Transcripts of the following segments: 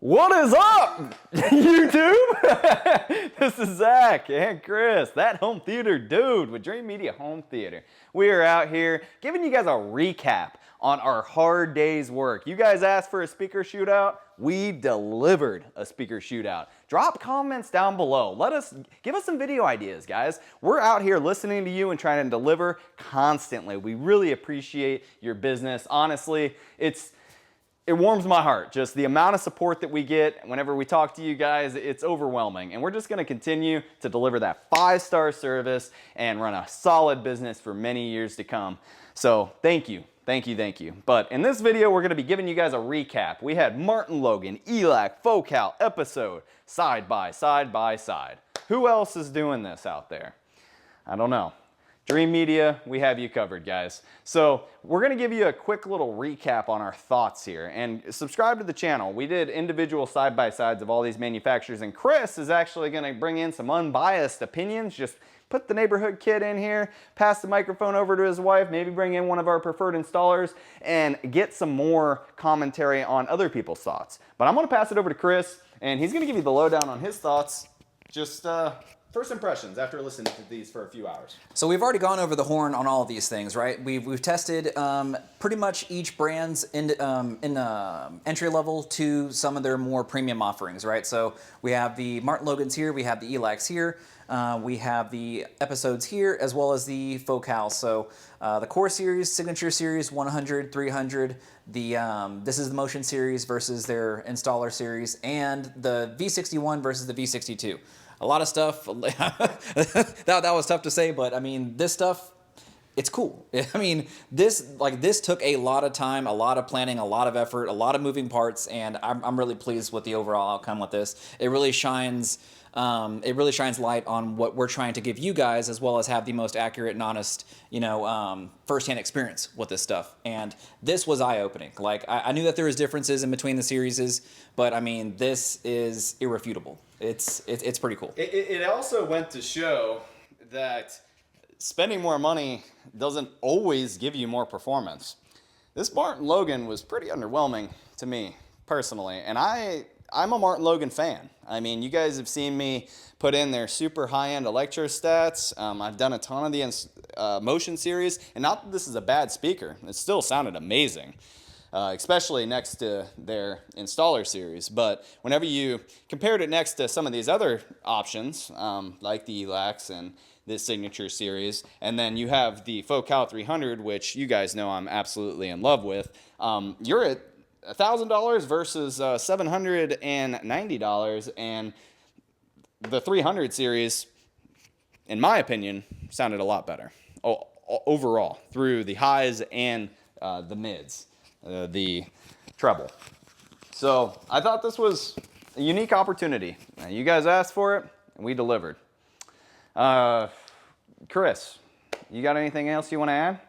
What is up, YouTube? This is Zach and Chris, that home theater dude with Dream Media Home Theater. We are out here giving you guys a recap on our hard day's work. You guys asked for a speaker shootout. We delivered a speaker shootout. Drop comments down below. Give us some video ideas, guys. We're out here listening to you and trying to deliver constantly. We really appreciate your business. Honestly, it warms my heart. Just the amount of support that we get whenever we talk to you guys, it's overwhelming. And we're just gonna continue to deliver that 5-star service and run a solid business for many years to come. So thank you. Thank you, thank you. But in this video, we're gonna be giving you guys a recap. We had Martin Logan, ELAC, Focal episode, side by side. Who else is doing this out there? I don't know. Dream Media, we have you covered, guys. So we're gonna give you a quick little recap on our thoughts here, and subscribe to the channel. We did individual side-by-sides of all these manufacturers, and Chris is actually gonna bring in some unbiased opinions. Just put the neighborhood kid in here, pass the microphone over to his wife, maybe bring in one of our preferred installers, and get some more commentary on other people's thoughts. But I'm gonna pass it over to Chris, and he's gonna give you the lowdown on his thoughts. Just first impressions after listening to these for a few hours. So we've already gone over the horn on all of these things, right? We've tested pretty much each brand's in entry level to some of their more premium offerings, right? So we have the Martin Logans here, we have the ELACs here, we have the episodes here, as well as the Focal. So the Core Series, Signature Series, 100, 300, this is the Motion Series versus their Installer Series, and the V61 versus the V62. A lot of stuff, that was tough to say, but I mean, this stuff, it's cool. I mean, this took a lot of time, a lot of planning, a lot of effort, a lot of moving parts, and I'm really pleased with the overall outcome with this. It really shines light on what we're trying to give you guys, as well as have the most accurate and honest, firsthand experience with this stuff. And this was eye-opening. Like, I knew that there was differences in between the series, but I mean, this is irrefutable. It's pretty cool. It also went to show that spending more money doesn't always give you more performance. This Martin Logan was pretty underwhelming to me personally, and I'm a Martin Logan fan. I mean, you guys have seen me put in their super high-end electrostats. I've done a ton of the Motion Series, and not that this is a bad speaker. It still sounded amazing, especially next to their Installer Series. But whenever you compared it next to some of these other options, like the ELACs and this Signature Series, and then you have the Focal 300, which you guys know I'm absolutely in love with, you're at $1,000 versus $790, and the 300 series, in my opinion, sounded a lot better overall through the highs and the mids, the treble. So I thought this was a unique opportunity. You guys asked for it, and we delivered. Chris, you got anything else you want to add?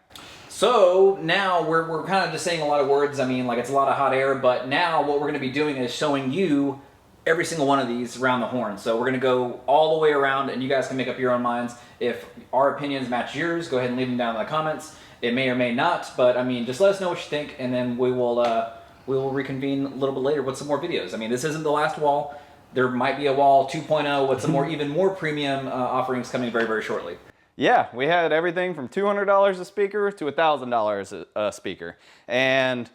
So now we're kind of just saying a lot of words. I mean, like, it's a lot of hot air, but now what we're going to be doing is showing you every single one of these around the horn. So we're going to go all the way around, and you guys can make up your own minds. If our opinions match yours, go ahead and leave them down in the comments. It may or may not, but I mean, just let us know what you think, and then we will reconvene a little bit later with some more videos. I mean, this isn't the last wall. There might be a wall 2.0 with some even more premium offerings coming very, very shortly. Yeah, we had everything from $200 a speaker to $1,000 a speaker. And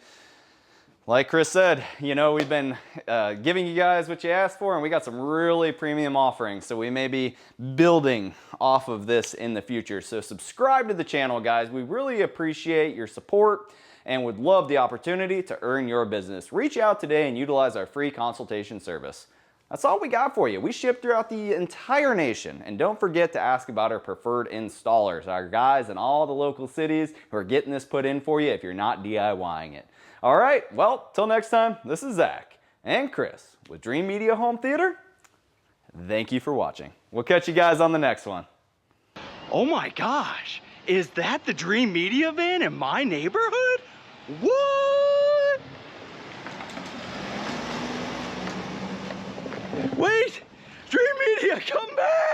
like Chris said, we've been giving you guys what you asked for, and we got some really premium offerings. So we may be building off of this in the future. So subscribe to the channel, guys. We really appreciate your support and would love the opportunity to earn your business. Reach out today and utilize our free consultation service. That's all we got for you. We ship throughout the entire nation. And don't forget to ask about our preferred installers, our guys in all the local cities who are getting this put in for you if you're not DIYing it. All right, well, till next time, this is Zach and Chris with Dream Media Home Theater. Thank you for watching. We'll catch you guys on the next one. Oh my gosh, is that the Dream Media van in my neighborhood? What? Wait, Dream Media, come back!